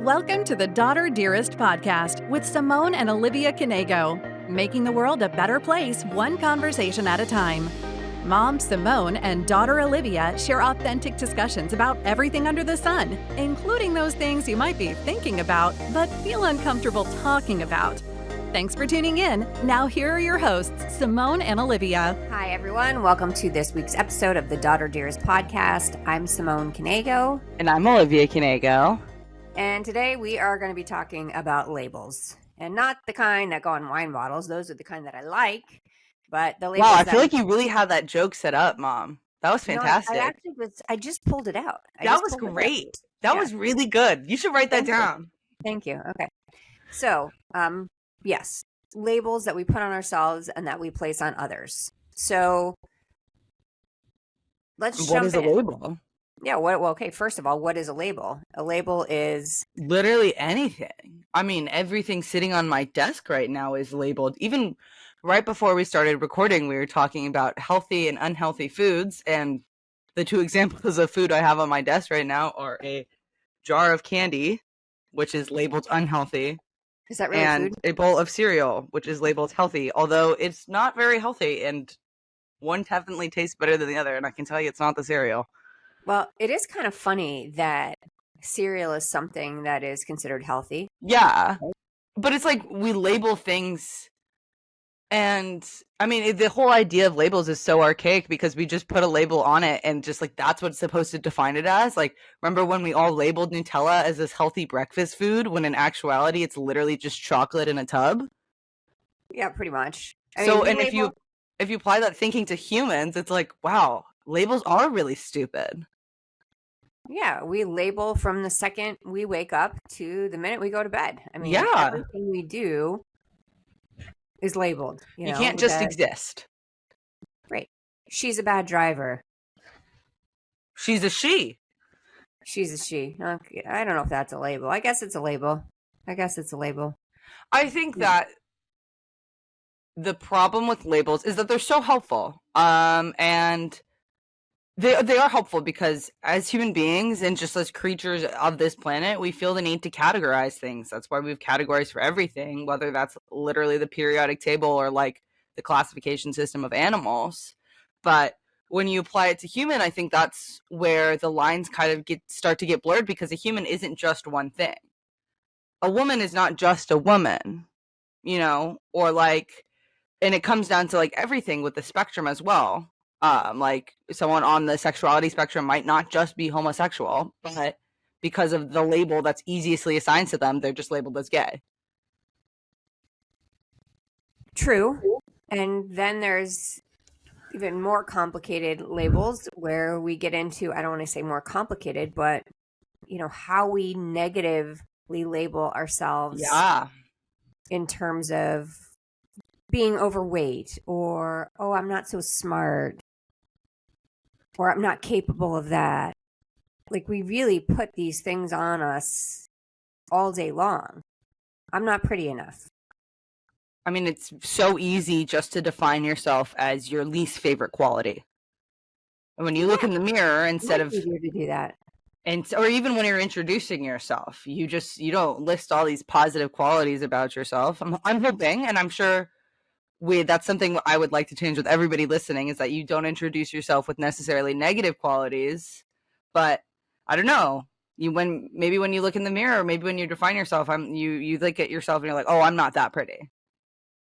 Welcome to the Daughter Dearest Podcast with Simone and Olivia Knego, making the world a better place one conversation at a time. Mom Simone and daughter Olivia share authentic discussions about everything under the sun, including those things you might be thinking about but feel uncomfortable talking about. Thanks for tuning in. Now here are your hosts, Simone and Olivia. Hi, everyone. Welcome to this week's episode of the Daughter Dearest Podcast. I'm Simone Knego. And I'm Olivia Knego. And today we are going to be talking about labels. And not the kind that go on wine bottles. Those are the kind that I like. But the labels. Wow, I feel like you really had that joke set up, Mom. That was fantastic. I just pulled it out. That was great. That was really good. You should write that down. Thank you. Okay. So, yes, labels that we put on ourselves and that we place on others. So let's jump in. What is a label? Yeah, okay, first of all, what is a label? A label is literally anything. I mean, everything sitting on my desk right now is labeled. Even right before we started recording, we were talking about healthy and unhealthy foods, and the two examples of food I have on my desk right now are a jar of candy, which is labeled unhealthy. Is that really and food? A bowl of cereal, which is labeled healthy, although it's not very healthy, and one definitely tastes better than the other, and I can tell you it's not the cereal. Well, it is kind of funny that cereal is something that is considered healthy. Yeah, but it's like we label things, and I mean, the whole idea of labels is so archaic because we just put a label on it and just like that's what's supposed to define it as. Like, remember when we all labeled Nutella as this healthy breakfast food when in actuality it's literally just chocolate in a tub? Yeah, pretty much. If you apply that thinking to humans, it's like, wow, labels are really stupid. Yeah, we label from the second we wake up to the minute we go to bed. I mean, everything we do is labeled. You can't just exist. Right. She's a bad driver. She's a she. She's a she. Okay. I don't know if that's a label. I guess it's a label. I think that the problem with labels is that they're so helpful. And they are helpful because as human beings and just as creatures of this planet, we feel the need to categorize things. That's why we have categories for everything, whether that's literally the periodic table or like the classification system of animals. But when you apply it to human, I think that's where the lines kind of start to get blurred because a human isn't just one thing. A woman is not just a woman, or like, and it comes down to like everything with the spectrum as well. Like someone on the sexuality spectrum might not just be homosexual, but because of the label that's easily assigned to them, they're just labeled as gay. True. And then there's even more complicated labels where we get into, I don't want to say more complicated, but how we negatively label ourselves. Yeah. In terms of being overweight or, oh, I'm not so smart. Or I'm not capable of that. Like, we really put these things on us all day long. I'm not pretty enough. I mean, it's so easy just to define yourself as your least favorite quality. And when you look in the mirror, instead of easier to do that, or even when you're introducing yourself, you don't list all these positive qualities about yourself. I'm hoping, and I'm sure. That's something I would like to change with everybody listening is that you don't introduce yourself with necessarily negative qualities, but I don't know. When you look in the mirror, maybe when you define yourself, you look at yourself and you're like, oh, I'm not that pretty.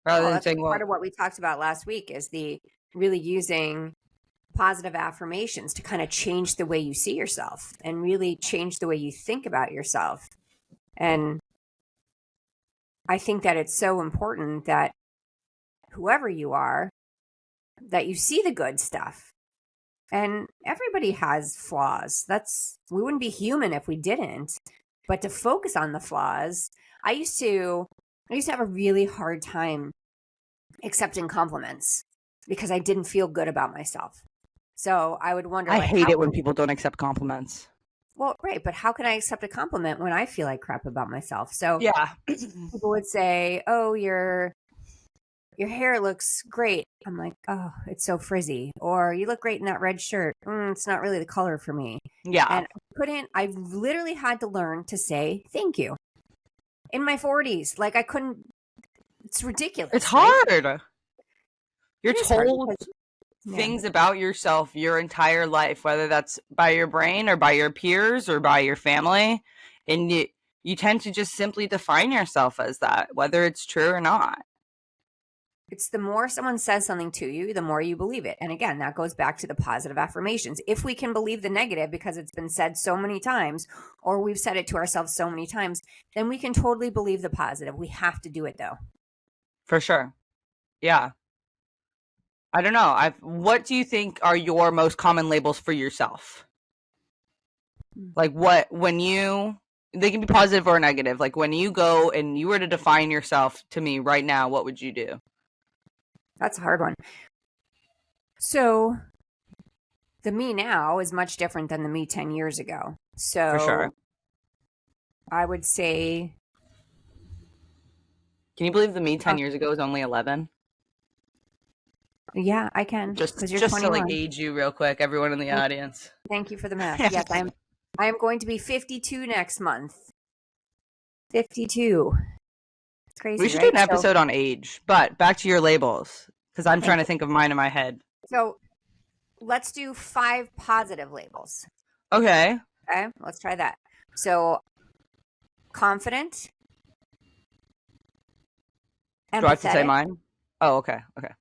Rather than saying, part of what we talked about last week is the really using positive affirmations to kind of change the way you see yourself and really change the way you think about yourself. And I think that it's so important that whoever you are, that you see the good stuff. And everybody has flaws. We wouldn't be human if we didn't. But to focus on the flaws, I used to have a really hard time accepting compliments because I didn't feel good about myself. So I would wonder. I hate it when people don't accept compliments. Well, right, but how can I accept a compliment when I feel like crap about myself? So yeah, people would say, "Oh, you're your hair looks great. I'm like, oh, it's so frizzy. Or you look great in that red shirt. It's not really the color for me. Yeah. And I literally had to learn to say thank you in my 40s. Like I couldn't, it's ridiculous. It's hard. Right? You're told things about yourself your entire life, whether that's by your brain or by your peers or by your family. And you tend to just simply define yourself as that, whether it's true or not. It's the more someone says something to you, the more you believe it. And again, that goes back to the positive affirmations. If we can believe the negative because it's been said so many times, or we've said it to ourselves so many times, then we can totally believe the positive. We have to do it though. For sure. Yeah. I don't know. What do you think are your most common labels for yourself? Like they can be positive or negative. Like when you go and you were to define yourself to me right now, what would you do? That's a hard one. So the me now is much different than the me 10 years ago. So for sure. I would say. Can you believe the me 10 years ago was only 11? Yeah, I can. Just to like age you real quick, everyone in the audience. Thank you for the math. Yes, I am going to be 52 next month. 52. It's crazy. We should do an episode on age, but back to your labels, because I'm trying to think of mine in my head. So let's do 5 positive labels. Okay. Okay, let's try that. So confident. Do I have to say mine? Oh, okay. Okay.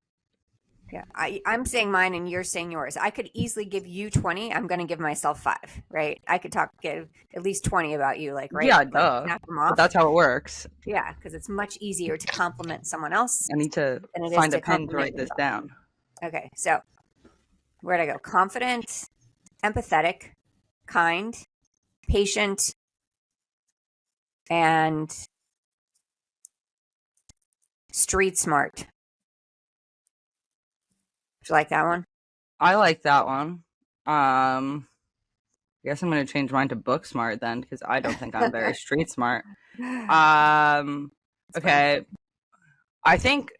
Yeah, I'm saying mine and you're saying yours. I could easily give you 20. I'm going to give myself 5, right? I could give at least 20 about you, like, right? Yeah, like, duh. Snap them off. But that's how it works. Yeah, because it's much easier to compliment someone else. I need to find a pen to write this down. Okay, so where'd I go? Confident, empathetic, kind, patient, and street smart. You like that one? I like that one. I guess I'm going to change mine to book smart then, because I don't think I'm very street smart. Okay. I think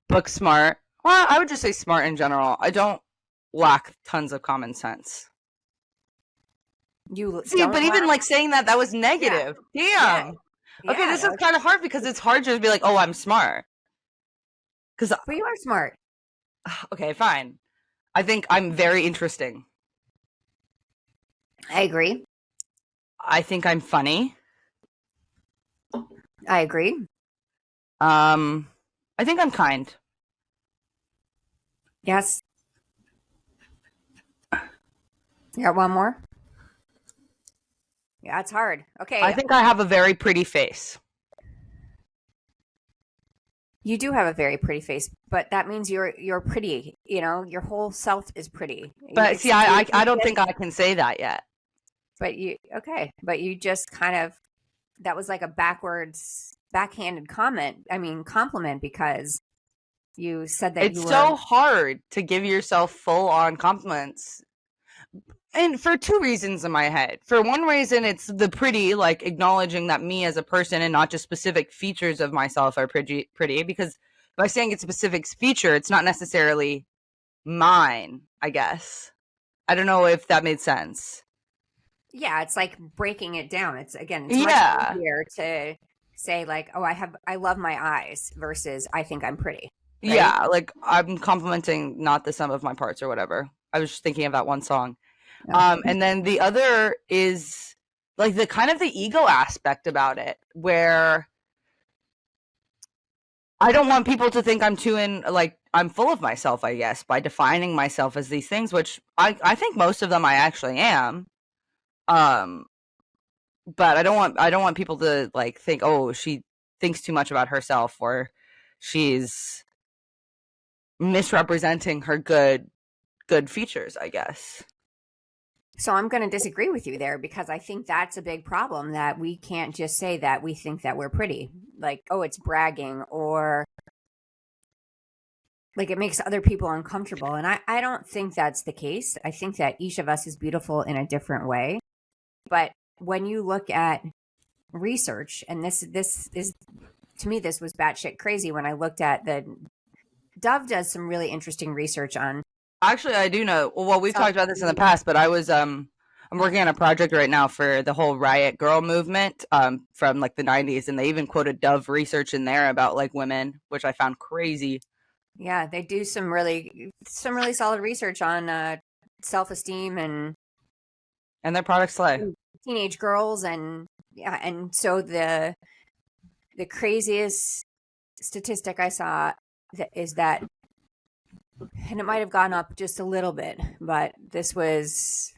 book smart. Well, I would just say smart in general. I don't lack tons of common sense. But even like saying that was negative. Yeah. Damn. Yeah. Okay, this is kind of hard because it's hard to just be like, oh, I'm smart. But you are smart. Okay, fine. I think I'm very interesting. I agree. I think I'm funny. I agree. I think I'm kind. Yes. You got one more? Yeah, it's hard. Okay. I think I have a very pretty face. You do have a very pretty face, but that means you're pretty. You know, your whole self is pretty. But see, I don't think I can say that yet. But you just kind of, that was like a backhanded compliment, because you said that it's so hard to give yourself full on compliments. And for 2 reasons in my head. For one reason, it's the pretty, like acknowledging that me as a person and not just specific features of myself are pretty. Because by saying it's a specific feature, it's not necessarily mine, I guess. I don't know if that made sense. Yeah, it's like breaking it down. It's much easier to say like, oh, I love my eyes versus I think I'm pretty. Right? Yeah, like I'm complimenting not the sum of my parts or whatever. I was just thinking of that one song. And then the other is like the kind of the ego aspect about it, where I don't want people to think I'm I'm full of myself, I guess, by defining myself as these things, which I think most of them I actually am. But I don't want people to like think, oh, she thinks too much about herself, or she's misrepresenting her good features, I guess. So I'm going to disagree with you there, because I think that's a big problem, that we can't just say that we think that we're pretty. Like, oh, it's bragging, or like it makes other people uncomfortable. And I don't think that's the case. I think that each of us is beautiful in a different way. But when you look at research, and this is, to me, this was batshit crazy when I looked at the Dove does some really interesting research on. Actually, I do know. Well, we've talked about this in the past, but I was I'm working on a project right now for the whole Riot Girl movement from like the 90s, and they even quoted Dove research in there about like women, which I found crazy. Yeah, they do some really solid research on self-esteem and their products slay. Teenage girls, and so the craziest statistic I saw is that, and it might have gone up just a little bit, but this was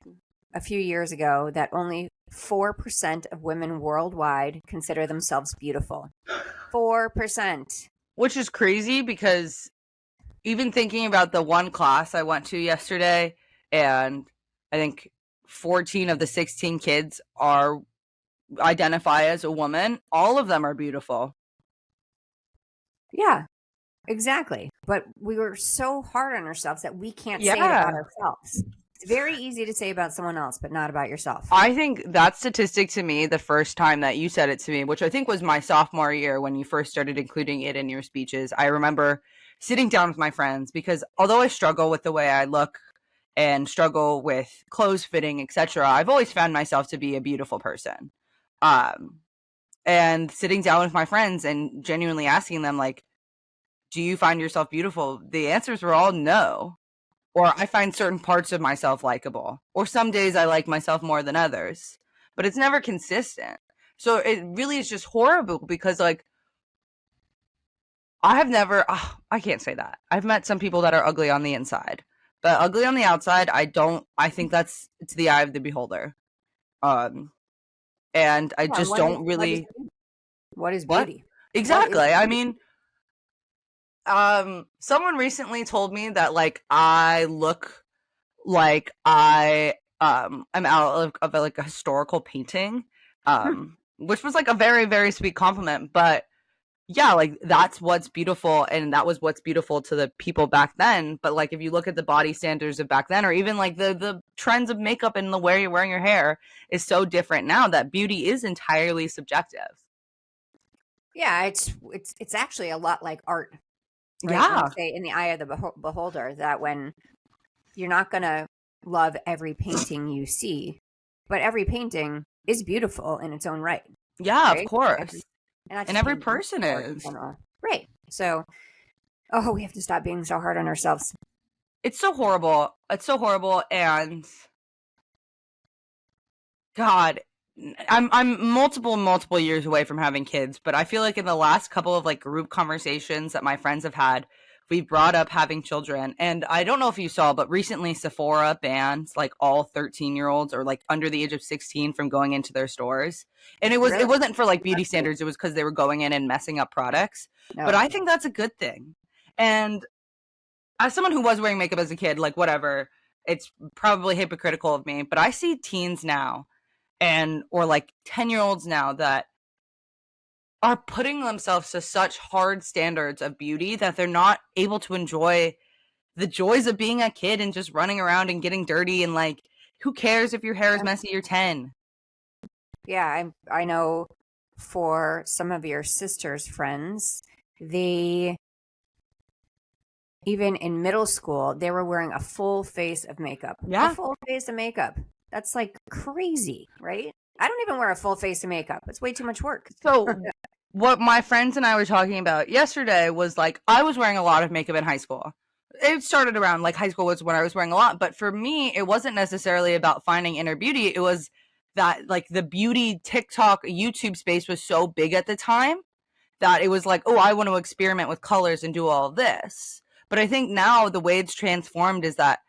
a few years ago, that only 4% of women worldwide consider themselves beautiful. 4%. Which is crazy, because even thinking about the one class I went to yesterday, and I think 14 of the 16 kids identify as a woman, all of them are beautiful. Yeah, exactly. But we were so hard on ourselves that we can't say it about ourselves. It's very easy to say about someone else, but not about yourself. I think that statistic, to me, the first time that you said it to me, which I think was my sophomore year when you first started including it in your speeches, I remember sitting down with my friends, because although I struggle with the way I look and struggle with clothes fitting, etc., I've always found myself to be a beautiful person. And sitting down with my friends and genuinely asking them, like, do you find yourself beautiful? The answers were all no. Or I find certain parts of myself likable. Or some days I like myself more than others. But it's never consistent. So it really is just horrible, because, like, I can't say that. I've met some people that are ugly on the inside. But ugly on the outside, I think it's the eye of the beholder. And I just don't really... What is beauty? Exactly. I mean... someone recently told me that, like, I look like I am out of like a historical painting, which was like a very, very sweet compliment. But yeah, like, that's what's beautiful, and that was what's beautiful to the people back then. But like, if you look at the body standards of back then, or even like the trends of makeup and the way you're wearing your hair is so different now, that beauty is entirely subjective. Yeah, it's actually a lot like art. Right? Yeah. Say in the eye of the beholder, that when you're not going to love every painting you see, but every painting is beautiful in its own right. Yeah, right? Of course. And every person is. Right. So, we have to stop being so hard on ourselves. It's so horrible. And God, I'm multiple years away from having kids, but I feel like in the last couple of like group conversations that my friends have had, we've brought up having children. And I don't know if you saw, but recently Sephora banned like all 13-year-olds or like under the age of 16 from going into their stores. And it wasn't for like beauty standards, it was because they were going in and messing up products. No. But I think that's a good thing. And as someone who was wearing makeup as a kid, like, whatever, it's probably hypocritical of me, but I see teens now or like 10-year-olds now that are putting themselves to such hard standards of beauty that they're not able to enjoy the joys of being a kid and just running around and getting dirty, and like, who cares if your hair is messy? You're 10. Yeah, I know for some of your sister's friends, even in middle school, they were wearing a full face of makeup. Yeah. A full face of makeup. That's like crazy, right? I don't even wear a full face of makeup. It's way too much work. So what my friends and I were talking about yesterday was, like, I was wearing a lot of makeup in high school. It started around, like, high school was when I was wearing a lot. But for me, it wasn't necessarily about finding inner beauty. It was that, like, the beauty TikTok, YouTube space was so big at the time that it was like, oh, I want to experiment with colors and do all of this. But I think now the way it's transformed is that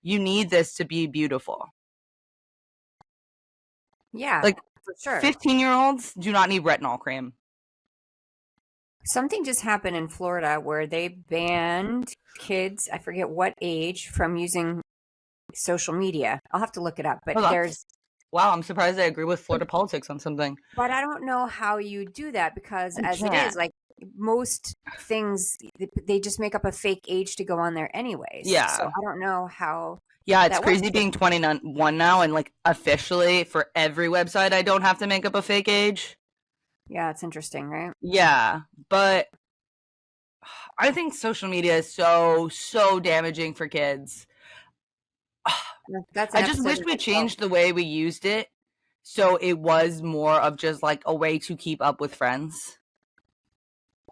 you need this to be beautiful. Yeah, like, for sure. 15-year-olds do not need retinol cream. Something just happened in Florida where they banned kids, I forget what age, from using social media. I'll have to look it up. But wow, I'm surprised I agree with Florida politics on something. But I don't know how you do that, because it is, like, most things, they just make up a fake age to go on there anyways. Yeah. So I don't know how. Yeah, it's crazy being 21 now, and like officially for every website I don't have to make up a fake age. Yeah, it's interesting, right? Yeah, but I think social media is so damaging for kids. That's I just wish we changed the way we used it so it was more of just like a way to keep up with friends.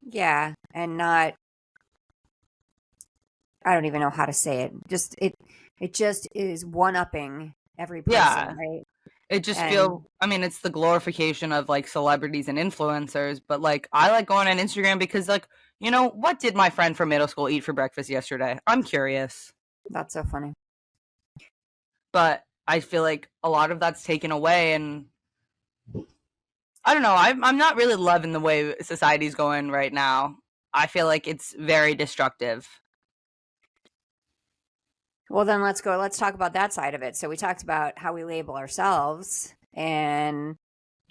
Yeah, and not, I don't even know how to say it. Just it just is one-upping every person, right? It just I mean, it's the glorification of like celebrities and influencers, but like I like going on Instagram because like, you know, what did my friend from middle school eat for breakfast yesterday? I'm curious. That's so funny. But I feel like a lot of that's taken away, and I don't know, I'm not really loving the way society's going right now. I feel like it's very destructive. Well, then let's talk about that side of it. So we talked about how we label ourselves, and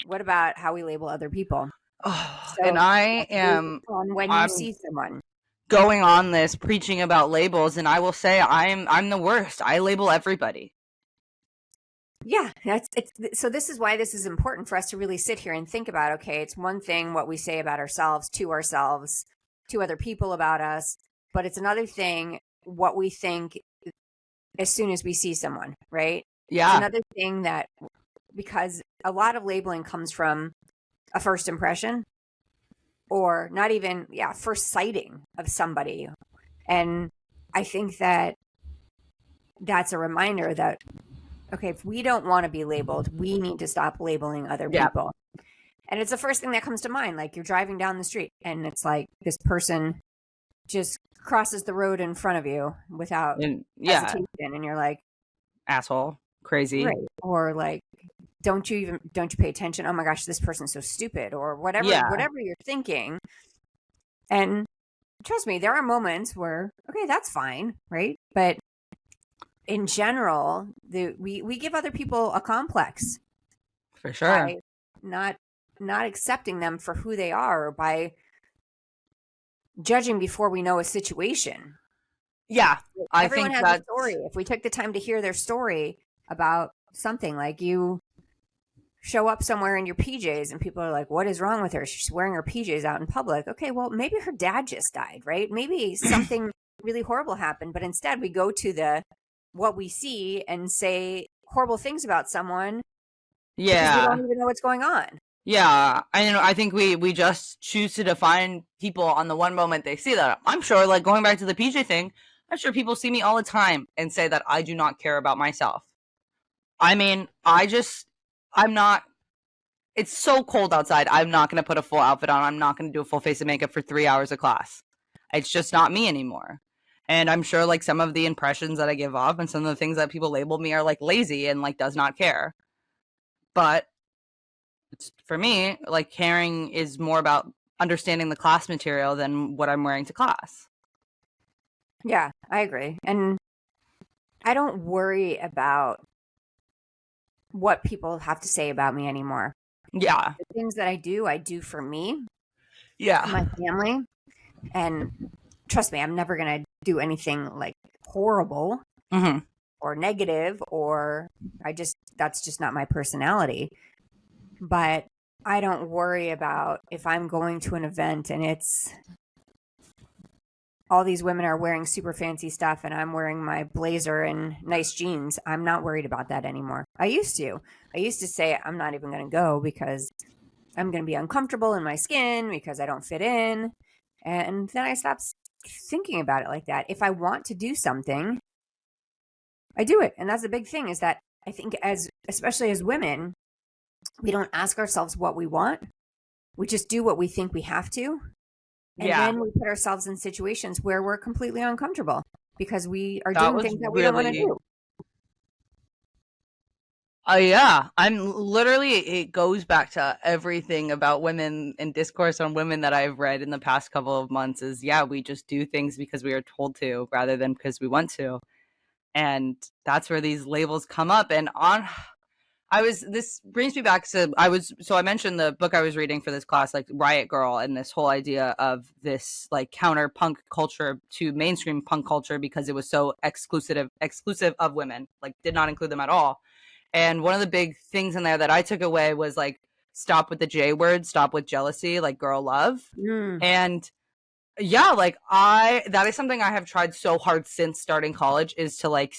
what about how we label other people? Oh, so and I am when you see someone going on this preaching about labels, and I will say I'm the worst. I label everybody. Yeah, so this is why this is important for us to really sit here and think about, okay, it's one thing what we say about ourselves, to other people about us, but it's another thing what we think as soon as we see someone, right? Yeah. It's another thing that, because a lot of labeling comes from a first impression, or not even, first sighting of somebody. And I think that that's a reminder that, okay, if we don't want to be labeled, we need to stop labeling other people. And it's the first thing that comes to mind. Like, you're driving down the street and it's like this person just crosses the road in front of you without hesitation, and you're like, asshole, crazy, right? Or like, don't you pay attention? Oh my gosh, this person's so stupid, or whatever you're thinking. And trust me, there are moments where, okay, that's fine, right? But in general, we give other people a complex, for sure, by not accepting them for who they are, or by judging before we know a situation. Yeah, everyone has a story. If we took the time to hear their story about something, like you show up somewhere in your PJs and people are like, what is wrong with her? She's wearing her PJs out in public. Okay, well, maybe her dad just died, right? Maybe something really horrible happened, but instead we go to what we see and say horrible things about someone. Yeah, because we don't even know what's going on. Yeah, I think we just choose to define people on the one moment they see that. I'm sure, like, going back to the PJ thing, I'm sure people see me all the time and say that I do not care about myself. I mean, I'm not, it's so cold outside. I'm not going to put a full outfit on. I'm not going to do a full face of makeup for 3 hours of class. It's just not me anymore. And I'm sure, like, some of the impressions that I give off and some of the things that people label me are, like, lazy and, like, does not care. But for me, like, caring is more about understanding the class material than what I'm wearing to class. Yeah, I agree. And I don't worry about what people have to say about me anymore. Yeah. The things that I do for me. Yeah. For my family. And trust me, I'm never going to do anything like horrible or negative, or that's just not my personality. But I don't worry about if I'm going to an event and it's all these women are wearing super fancy stuff and I'm wearing my blazer and nice jeans. I'm not worried about that anymore. I used to say I'm not even going to go because I'm going to be uncomfortable in my skin because I don't fit in. And then I stopped thinking about it like that. If I want to do something, I do it. And that's the big thing, is that I think especially as women, we don't ask ourselves what we want. We just do what we think we have to. And then we put ourselves in situations where we're completely uncomfortable because we are doing things that we don't want to do. Yeah. It goes back to everything about women and discourse on women that I've read in the past couple of months is, we just do things because we are told to rather than because we want to. And that's where these labels come up. And this brings me back to, I mentioned the book I was reading for this class, like Riot Girl, and this whole idea of this like counter punk culture to mainstream punk culture because it was so exclusive of women, like did not include them at all. And one of the big things in there that I took away was like, stop with the J word, stop with jealousy, like girl love. And Yeah, like that is something I have tried so hard since starting college, is to like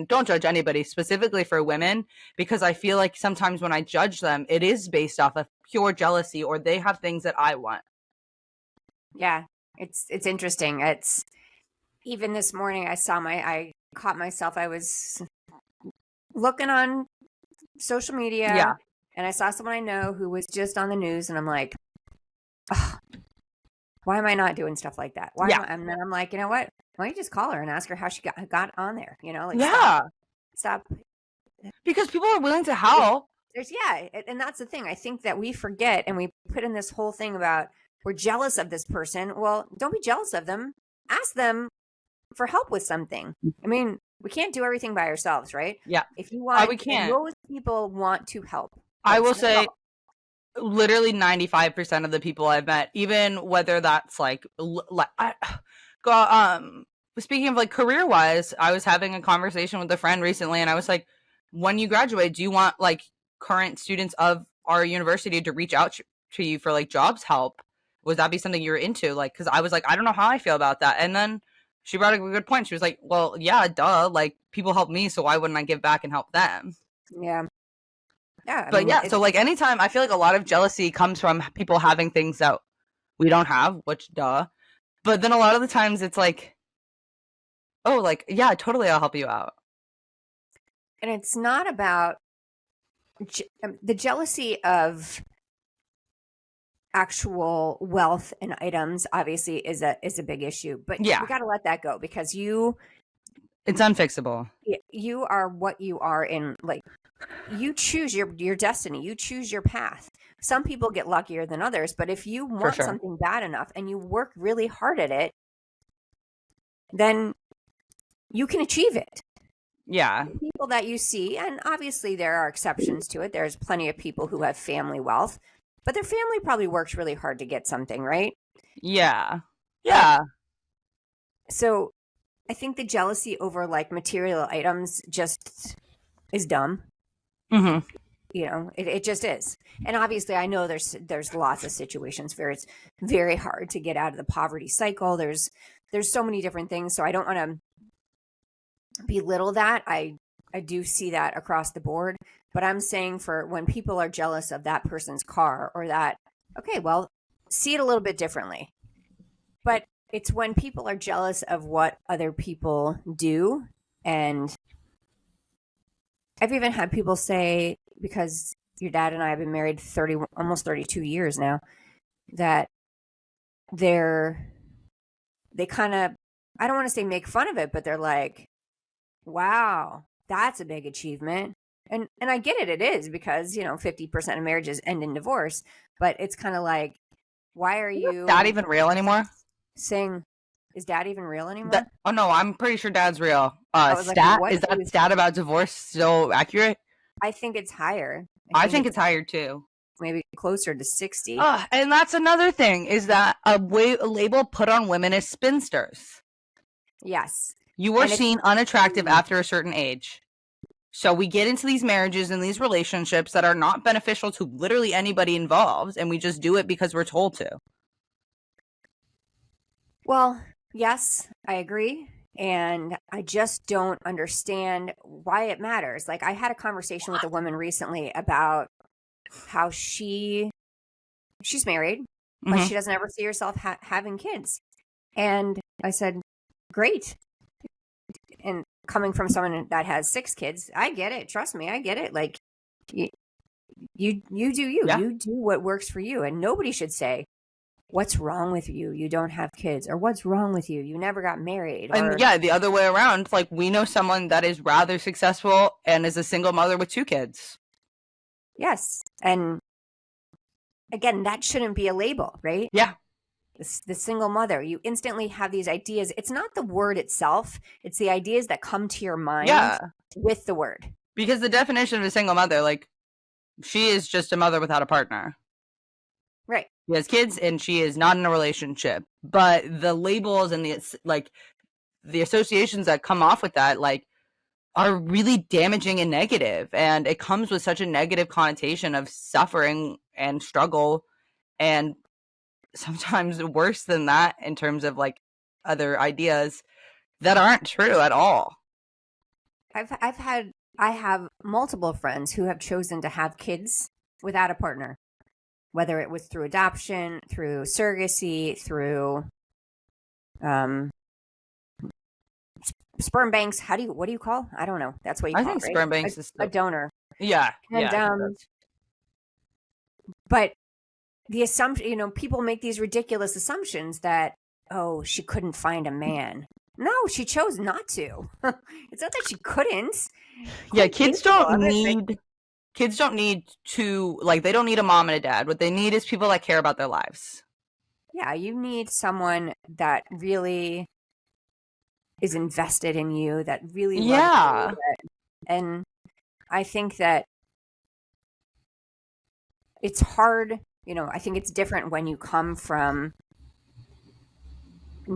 don't judge anybody, specifically for women, because I feel like sometimes when I judge them, it is based off of pure jealousy, or they have things that I want. Yeah, it's interesting. It's even this morning I caught myself. I was looking on social media, Yeah. and I saw someone I know who was just on the news, and I'm like, oh, why am I not doing stuff like that? And then I'm like, you know what? Why don't you just call her and ask her how she got on there? You know, like stop. Because people are willing to help. And that's the thing. I think that we forget, and we put in this whole thing about we're jealous of this person. Well, don't be jealous of them. Ask them for help with something. I mean, we can't do everything by ourselves, right? Yeah. If you want, we can't. Most people want to help. I will say, literally 95% of the people I've met, even whether that's speaking of like career wise, I was having a conversation with a friend recently, and I was like, when you graduate, do you want like current students of our university to reach out to you for like jobs help? Would that be something you're into? Like, because I was like, I don't know how I feel about that. And then she brought a good point. She was like, well, yeah, duh. Like, people help me, so why wouldn't I give back and help them? Yeah. Yeah. So like anytime, I feel like a lot of jealousy comes from people having things that we don't have, which duh. But then a lot of the times it's like, oh, like, yeah, totally, I'll help you out. And it's not about the jealousy of actual wealth and items, obviously is a big issue, but we got to let that go, because it's unfixable. You are what you are, in like, you choose your destiny, you choose your path. Some people get luckier than others, but if you want something bad enough and you work really hard at it, then you can achieve it. Yeah. People that you see, and obviously there are exceptions to it. There's plenty of people who have family wealth, but their family probably works really hard to get something, right? Yeah. Yeah. So I think the jealousy over like material items just is dumb. Mm-hmm. You know, it just is. And obviously I know there's lots of situations where it's very hard to get out of the poverty cycle. There's so many different things. So I don't want to belittle that. I do see that across the board, but I'm saying for when people are jealous of that person's car or that, okay, well, see it a little bit differently. But it's when people are jealous of what other people do. And I've even had people say, because your dad and I have been married almost 32 years now, that they kind of, I don't want to say make fun of it, but they're like, wow, that's a big achievement. And I get it. It is, because, 50% of marriages end in divorce, but it's kind of like, why are you... Is dad even real anymore? Saying, is dad even real anymore? Oh no, I'm pretty sure dad's real. Is that stat about divorce still accurate? I think it's higher. I think it's higher too. Maybe closer to 60. And that's another thing, is that a label put on women is spinsters. Yes. You are seen unattractive after a certain age. So we get into these marriages and these relationships that are not beneficial to literally anybody involved, and we just do it because we're told to. Well, yes, I agree. And I just don't understand why it matters. Like, I had a conversation with a woman recently about how she's married, but she doesn't ever see herself having kids. And I said, great. And coming from someone that has 6 kids, I get it. Trust me, I get it. Like, you do you. Yeah. You do what works for you. And nobody should say, what's wrong with you? You don't have kids. Or what's wrong with you? You never got married. And the other way around. Like, we know someone that is rather successful and is a single mother with 2 kids. Yes. And again, that shouldn't be a label, right? Yeah. The single mother, you instantly have these ideas. It's not the word itself. It's the ideas that come to your mind with the word. Because the definition of a single mother, like, she is just a mother without a partner. Right. She has kids and she is not in a relationship. But the labels and the associations that come off with that, like, are really damaging and negative. And it comes with such a negative connotation of suffering and struggle and sometimes worse than that in terms of like other ideas that aren't true at all. I have multiple friends who have chosen to have kids without a partner, whether it was through adoption, through surrogacy, through sperm banks. What do you call? I don't know. That's what you call it, right? I think sperm banks is a donor. Yeah. And but the assumption, people make these ridiculous assumptions that, oh, she couldn't find a man. No, she chose not to. It's not that she couldn't. Yeah, kids don't need to, like, they don't need a mom and a dad. What they need is people that care about their lives. Yeah, you need someone that really is invested in you, that really loves you. And I think that it's hard, I think it's different when you come from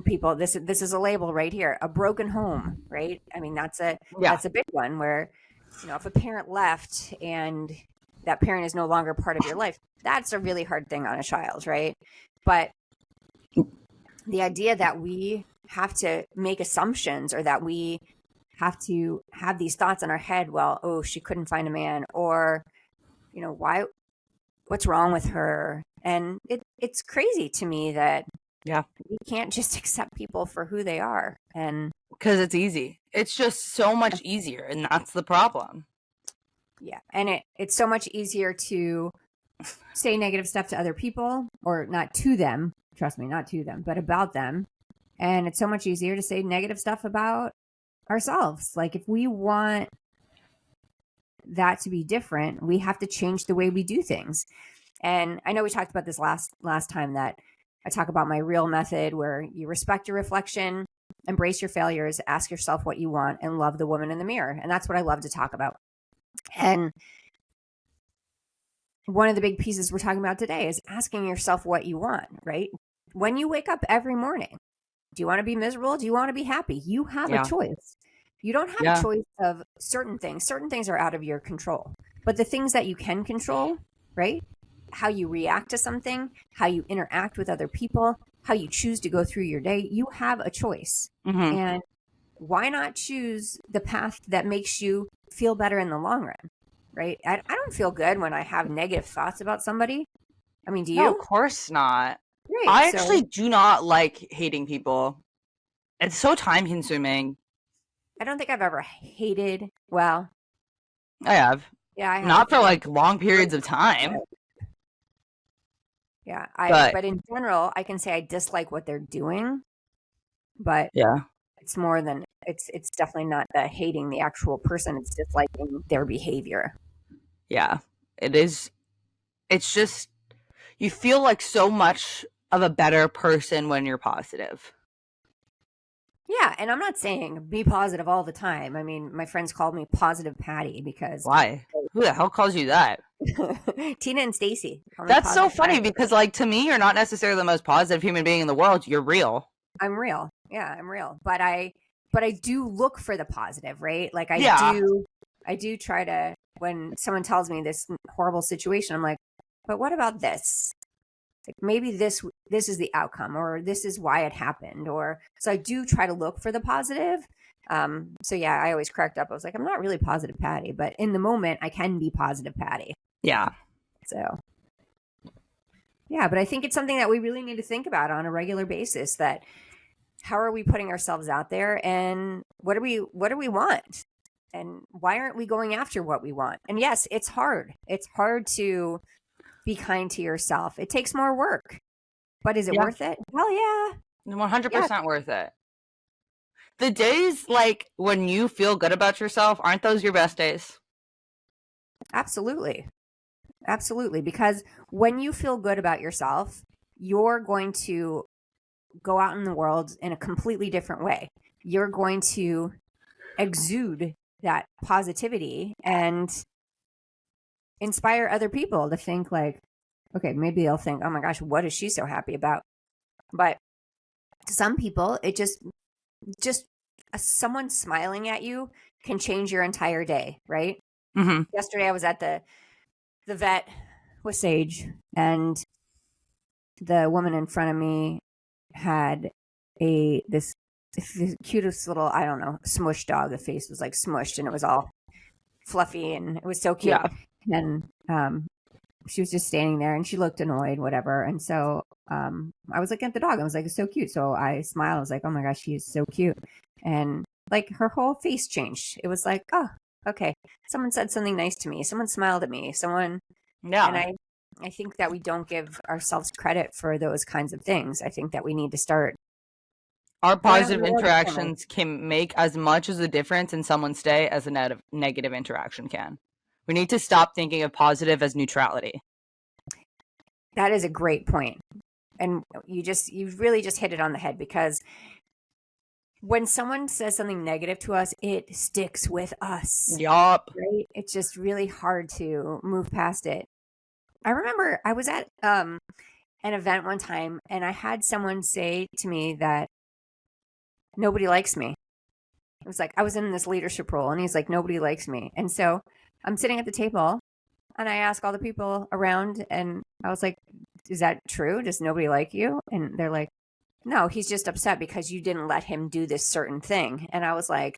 people. This is a label right here, a broken home, right? I mean, that's a big one where, if a parent left and that parent is no longer part of your life, that's a really hard thing on a child, right? But the idea that we have to make assumptions, or that we have to have these thoughts in our head, well, oh, she couldn't find a man, or, what's wrong with her? And it's crazy to me that we can't just accept people for who they are. And because it's easy. It's just so much easier, and that's the problem. Yeah. And it's so much easier to say negative stuff to other people, or not to them. Trust me, not to them, but about them. And it's so much easier to say negative stuff about ourselves. Like, if we want that to be different, we have to change the way we do things. And I know we talked about this last time, that I talk about my real method, where you respect your reflection, embrace your failures, ask yourself what you want, and love the woman in the mirror. And that's what I love to talk about. And one of the big pieces we're talking about today is asking yourself what you want, right? When you wake up every morning, do you want to be miserable? Do you want to be happy? You have a choice. You don't have a choice of certain things. Certain things are out of your control. But the things that you can control, right? How you react to something, how you interact with other people, how you choose to go through your day, you have a choice. Mm-hmm. And why not choose the path that makes you feel better in the long run, right? I don't feel good when I have negative thoughts about somebody. I mean, do you? No, of course not. Right, I actually do not like hating people. It's so time consuming. I don't think I've ever hated. Well, I have. Yeah, I have. Not for like long periods of time. Yeah, but in general, I can say I dislike what they're doing. But it's more than it's definitely not the hating the actual person. It's disliking their behavior. Yeah, it is. It's just, you feel like so much of a better person when you're positive. Yeah, and I'm not saying be positive all the time. I mean, my friends called me Positive Patty because... Why? Who the hell calls you that? Tina and Stacy. That's so funny because, like, to me, you're not necessarily the most positive human being in the world. You're real. I'm real. Yeah, I'm real. But I do look for the positive, right? Like, I do try to, when someone tells me this horrible situation, I'm like, but what about this? Like, maybe this is the outcome, or this is why it happened, or so I do try to look for the positive. So yeah, I always cracked up. I was like, I'm not really Positive Patty, but in the moment, I can be Positive Patty. Yeah. So yeah, but I think it's something that we really need to think about on a regular basis. That how are we putting ourselves out there, and what do we want, and why aren't we going after what we want? And yes, it's hard. It's hard to be kind to yourself. It takes more work, but is it worth it? Hell yeah. 100% worth it. The days like when you feel good about yourself, aren't those your best days? Absolutely. Absolutely. Because when you feel good about yourself, you're going to go out in the world in a completely different way. You're going to exude that positivity and inspire other people to think like, okay, maybe they'll think, oh my gosh, what is she so happy about? But to some people, it just someone smiling at you can change your entire day, right? Mm-hmm. Yesterday I was at the vet with Sage, and the woman in front of me had this cutest little, I don't know, smush dog. The face was like smushed and it was all fluffy and it was so cute. Yeah. And she was just standing there and she looked annoyed, whatever. And so I was looking at the dog. I was like, it's so cute. So I smiled. I was like, oh my gosh, she is so cute. And like her whole face changed. It was like, oh, okay. Someone said something nice to me. Someone smiled at me. Yeah. And I think that we don't give ourselves credit for those kinds of things. I think that we need to start. Our positive interactions can make as much as a difference in someone's day as a negative interaction can. We need to stop thinking of positive as neutrality. That is a great point. And you really just hit it on the head, because when someone says something negative to us, it sticks with us. Yup. Right? It's just really hard to move past it. I remember I was at an event one time and I had someone say to me that nobody likes me. It was like, I was in this leadership role and he's like, nobody likes me. And so I'm sitting at the table and I ask all the people around and I was like, is that true? Does nobody like you? And they're like, no, he's just upset because you didn't let him do this certain thing. And I was like,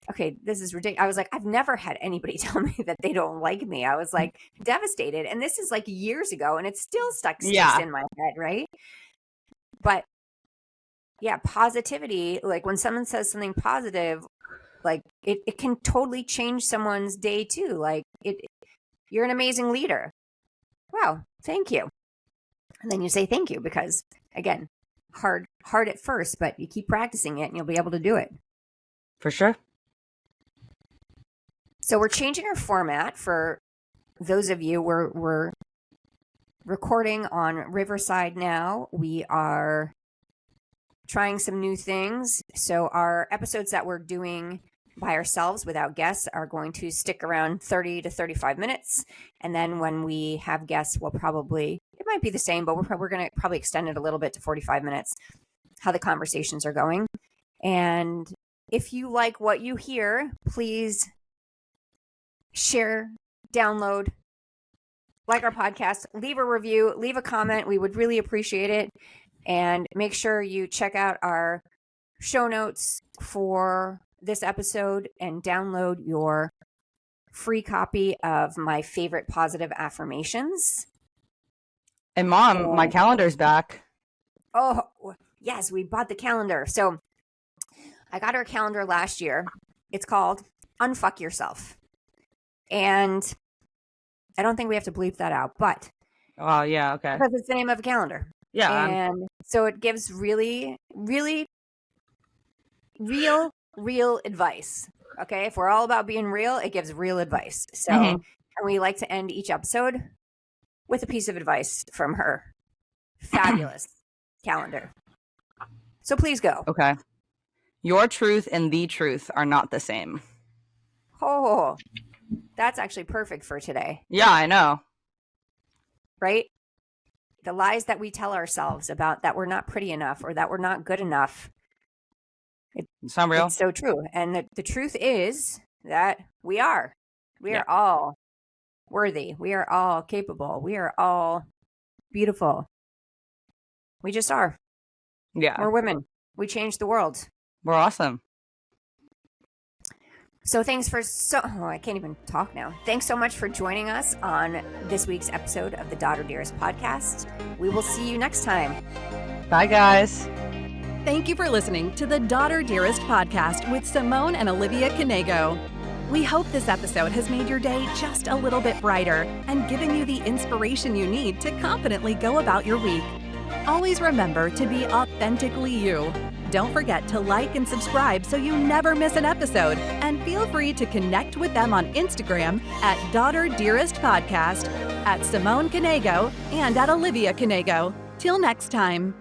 okay, this is ridiculous. I was like, I've never had anybody tell me that they don't like me. I was like devastated. And this is like years ago and it's still sticks in my head, right? But yeah, positivity, like when someone says something positive, like it can totally change someone's day too. Like you're an amazing leader. Wow, thank you. And then you say thank you because, again, hard at first, but you keep practicing it and you'll be able to do it. For sure. So we're changing our format for those of you. We're recording on Riverside now. We are trying some new things. So our episodes that we're doing by ourselves without guests are going to stick around 30 to 35 minutes. And then when we have guests, it might be the same, but we're going to probably extend it a little bit to 45 minutes, how the conversations are going. And if you like what you hear, please share, download, like our podcast, leave a review, leave a comment. We would really appreciate it. And make sure you check out our show notes for this episode and download your free copy of my favorite positive affirmations. And Mom, my calendar's back. Oh, yes, we bought the calendar. So I got our calendar last year. It's called Unfuck Yourself. And I don't think we have to bleep that out, but. Oh, yeah, okay. Because it's the name of a calendar. Yeah. And so it gives really, really real advice. Okay. If we're all about being real, it gives real advice. So, and we like to end each episode with a piece of advice from her fabulous calendar. So please go. Okay. Your truth and the truth are not the same. Oh, that's actually perfect for today. Yeah, I know. Right? The lies that we tell ourselves about that we're not pretty enough or that we're not good enough. It's not real. It's so true. And the truth is that we are. We are all worthy. We are all capable. We are all beautiful. We just are. Yeah. We're women. We change the world. We're awesome. So I can't even talk now. Thanks so much for joining us on this week's episode of the Daughter Dearest Podcast. We will see you next time. Bye, guys. Thank you for listening to the Daughter Dearest Podcast with Simone and Olivia Knego. We hope this episode has made your day just a little bit brighter and given you the inspiration you need to confidently go about your week. Always remember to be authentically you. Don't forget to like and subscribe so you never miss an episode. And feel free to connect with them on Instagram at Daughter Dearest Podcast, at Simone Knego, and at Olivia Knego. Till next time.